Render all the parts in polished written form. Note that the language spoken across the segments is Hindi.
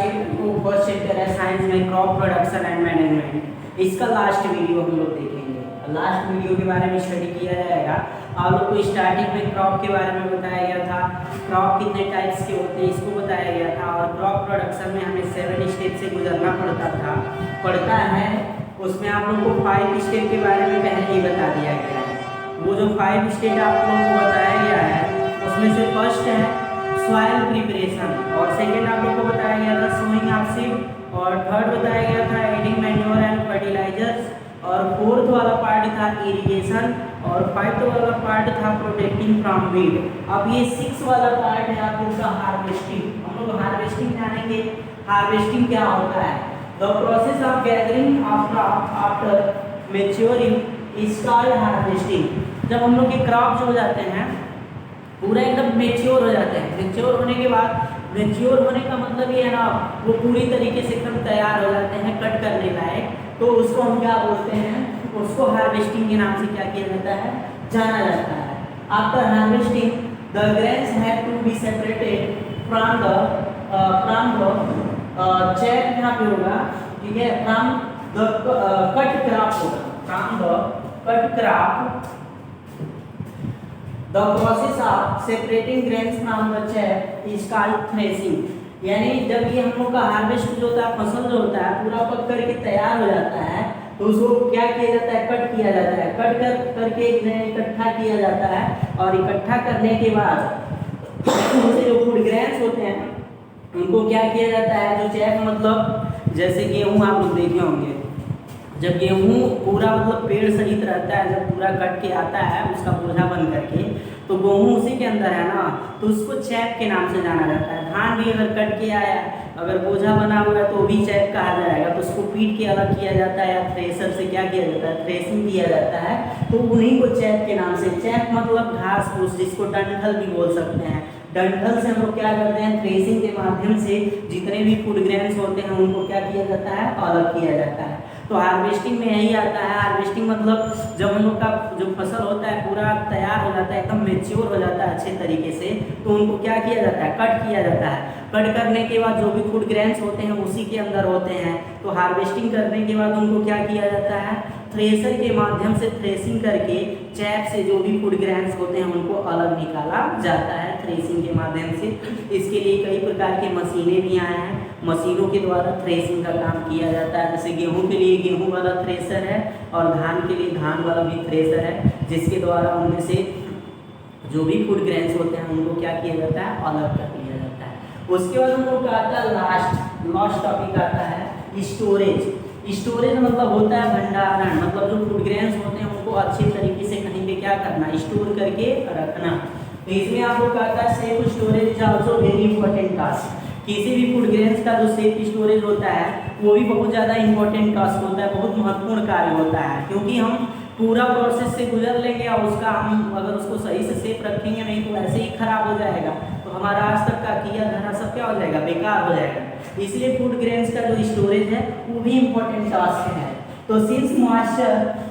फर्स्ट चैप्टर है साइंस में क्रॉप प्रोडक्शन एंड मैनेजमेंट। इसका लास्ट वीडियो हम लोग देखेंगे। लास्ट वीडियो के बारे में स्टडी किया जाएगा। आप लोग को स्टार्टिंग में क्रॉप के बारे में बताया गया था, क्रॉप कितने टाइप्स के होते हैं इसको बताया गया था, और क्रॉप प्रोडक्शन में हमें 7 स्टेप से गुजरना पड़ता है। उसमें आप लोग को 5 स्टेप के बारे में पहले ही बता दिया गया है। वो जो 5 स्टेप आप लोगों को बताया गया है उसमें से फर्स्ट है सॉइल प्रिपरेशन, और सेकेंड आप लोग को बताया गया था सोइंग ऑफ सीड, और थर्ड बताया गया था एडिंग मैन्योर एंड फर्टिलाइजर्स, और फोर्थ वाला पार्ट था इरिगेशन, और 5th वाला पार्ट था प्रोटेक्टिंग फ्रॉम वीड। अब ये 6 वाला पार्ट है आप लोग का हार्वेस्टिंग। हम लोग हार्वेस्टिंग जानेंगे। हार्वेस्टिंग क्या होता है? The process of gathering of crop after maturing is called harvesting. जब हम लोग के क्रॉप जो हो जाते हैं पूरा एकदम मैच्योर हो जाते हैं, मैच्योर होने के बाद, मैच्योर होने का मतलब ये है ना वो पूरी तरीके से एकदम तैयार हो जाते हैं कट करने लायक, तो उसको हम क्या बोलते हैं? उसको हार्वेस्टिंग के नाम से क्या किया जाता है? जाना जाता है। After harvesting the grains have to be separated from the chaff यहाँ पे होगा, ठीक है, फ्रॉम द कट क्रॉप होगा, from the cut crop. The process of separating grains from the chaff is called threshing। यानी जब ये हम लोग का हार्वेस्ट जो होता है, फसल जो होता है पूरा पक करके तैयार हो जाता है, तो उसको क्या किया जाता है? कट किया जाता है। कट करके इकट्ठा किया जाता है, और इकट्ठा करने के बाद उनसे जो फूड ग्रेन्स होते हैं उनको क्या किया जाता है? जो चैफ मतलब जैसे गेहूँ आप लोग देखे होंगे, जब गेहूँ पूरा मतलब पेड़ सहित रहता है, जब पूरा कट के आता है उसका बोझा बन करके, तो गेहूँ उसी के अंदर है ना, तो उसको चैप के नाम से जाना जाता है। धान भी अगर कट के आया, अगर बोझा बना हुआ है तो भी चैप कहा जाएगा, तो उसको पीट के अलग किया जाता है, या थ्रेसर से क्या किया जाता है? थ्रेसिंग किया जाता है, तो उन्हीं को चैप के नाम से। चैप मतलब घास फूस, जिसको डंठल भी बोल सकते हैं। डंठल से हम लोग क्या करते हैं? थ्रेसिंग के माध्यम से जितने भी फूड ग्रेन्स होते हैं उनको क्या किया जाता है? अलग किया जाता है। तो हार्वेस्टिंग में यही आता है। हार्वेस्टिंग मतलब जब हम लोग का जो फसल होता है पूरा तैयार हो जाता है, एकदम मैच्योर हो जाता है अच्छे तरीके से, तो उनको क्या किया जाता है? कट किया जाता है। कट करने के बाद जो भी फूड ग्रेन्स होते हैं उसी के अंदर होते हैं, तो हार्वेस्टिंग करने के बाद उनको क्या किया जाता है? थ्रेसर के माध्यम से थ्रेसिंग करके चैप से जो भी फूड ग्रेन्स होते हैं उनको अलग निकाला जाता है थ्रेसिंग के माध्यम से। इसके लिए कई प्रकार के मशीनें भी आए हैं, मशीनों के द्वारा थ्रेसिंग का काम किया जाता है। जैसे गेहूं के लिए गेहूं वाला थ्रेसर है, और धान के लिए धान वाला भी थ्रेसर है, जिसके द्वारा उनमें से जो भी फूड ग्रेन्स होते हैं उनको क्या किया जाता है? अलग कर दिया जाता है। उसके बाद हम लोग का आता है लास्ट टॉपिक आता है स्टोरेज। स्टोरेज मतलब होता है भंडारण, मतलब जो फूड ग्रेन्स होते हैं उनको अच्छे तरीके से कहीं पे क्या करना? स्टोर करके रखना। तो इसमें आप लोग का आता है safe storage is also very important task. किसी भी फूड ग्रेन्स का जो सेफ स्टोरेज होता है वो भी बहुत ज़्यादा इंपॉर्टेंट टास्क होता है, बहुत महत्वपूर्ण कार्य होता है, क्योंकि हम पूरा प्रोसेस से गुजर लेंगे और उसका हम अगर उसको सही से सेफ रखेंगे नहीं तो ऐसे ही खराब हो जाएगा, तो हमारा आज तक का किया धरा सब क्या हो जाएगा? बेकार हो जाएगा। इसलिए फूड ग्रेन्स का जो स्टोरेज है वो भी इंपॉर्टेंट टास्क है। तो since moisture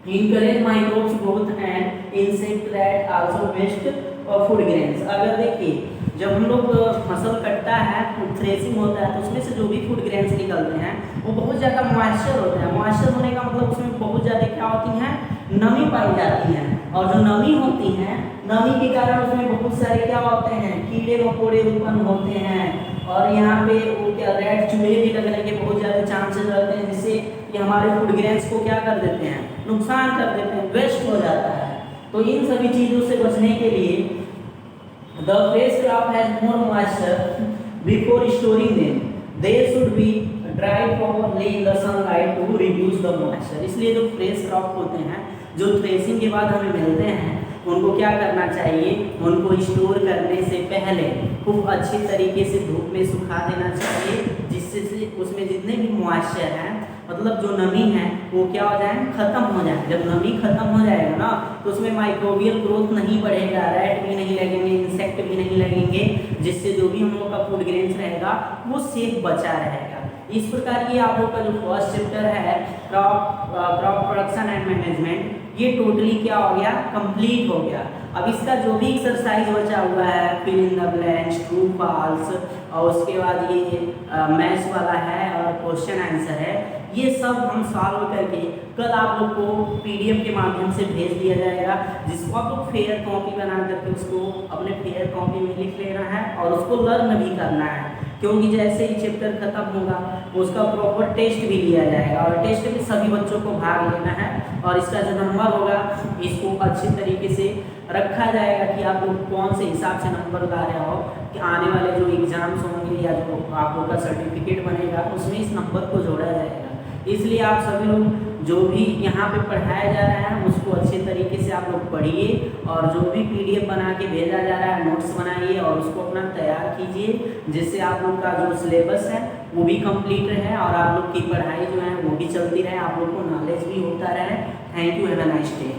encourage microbes growth and insect that also waste food grains. अगर देखिए जब हम लोग फसल कटता है, थ्रेसिंग होता है, तो उसमें से जो भी फूड ग्रेन्स निकलते हैं वो बहुत ज़्यादा मॉइस्चर होता है। मॉइस्चर होने का मतलब उसमें बहुत ज़्यादा क्या होती हैं? नमी पाई जाती है, और जो नमी होती है, नमी के कारण उसमें बहुत सारे क्या होते हैं? कीड़े मकोड़े उत्पन्न होते हैं, और यहाँ पे वो क्या रेड चूहे भी लगने के बहुत ज़्यादा चांसेस रहते हैं, जिससे कि हमारे फूड ग्रेन्स को क्या कर देते हैं? नुकसान कर देते हैं, वेस्ट हो जाता है। तो इन सभी चीज़ों से बचने के लिए the fresh crop has more moisture before storing them, they should be dried properly in the sunlight to reduce the moisture. इसलिए जो फ्रेश क्रॉप होते हैं, जो थ्रेसिंग के बाद हमें मिलते हैं, उनको क्या करना चाहिए? उनको स्टोर करने से पहले खूब अच्छी तरीके से धूप में सुखा देना चाहिए, जिससे से उसमें जितने भी मॉइस्चर हैं, मतलब जो नमी है वो क्या हो जाए? खत्म हो जाए। जब नमी खत्म हो जाएगा ना तो उसमें माइक्रोबियल ग्रोथ नहीं बढ़ेगा, रैट भी नहीं लगेंगे, इंसेक्ट भी नहीं लगेंगे, जिससे जो भी हम लोग का फूड ग्रेन्स रहेगा वो सेफ बचा रहेगा। इस प्रकार ये आप लोग का जो फर्स्ट चैप्टर है क्रॉप प्रोडक्शन एंड मैनेजमेंट, ये टोटली क्या हो गया? कंप्लीट हो गया। अब इसका जो भी एक्सरसाइज बचा हुआ है, fill in the blanks, true false, और उसके बाद ये मैथ्स वाला है और क्वेश्चन आंसर है। ये सब हम सॉल्व करके कल आप लोग को पीडीएफ के माध्यम से भेज दिया जाएगा, जिसको आप लोग फेयर कॉपी बना करके उसको अपने फेयर कॉपी में लिख लेना है और उसको लर्न भी करना है, क्योंकि जैसे ही चैप्टर खत्म होगा उसका प्रॉपर टेस्ट भी लिया जाएगा और टेस्ट में सभी बच्चों को भाग लेना है और इसका जो नंबर होगा इसको अच्छे तरीके से रखा जाएगा कि आप लोग कौन से हिसाब से नंबर ला रहे हो, कि आने वाले जो एग्जाम्स होंगे या जो आप लोग का सर्टिफिकेट बनेगा उसमें इस नंबर को जोड़ा जाएगा। इसलिए आप सभी लोग जो भी यहाँ पे पढ़ाया जा रहा है उसको अच्छे तरीके से आप लोग पढ़िए और जो भी पीडीएफ बना के भेजा जा रहा है नोट्स बनाइए और उसको अपना तैयार कीजिए, जिससे आप लोग का जो सिलेबस है वो भी कंप्लीट रहे और आप लोग की पढ़ाई जो है वो भी चलती रहे, आप लोग को नॉलेज भी होता रहे। Thank you, have a nice day.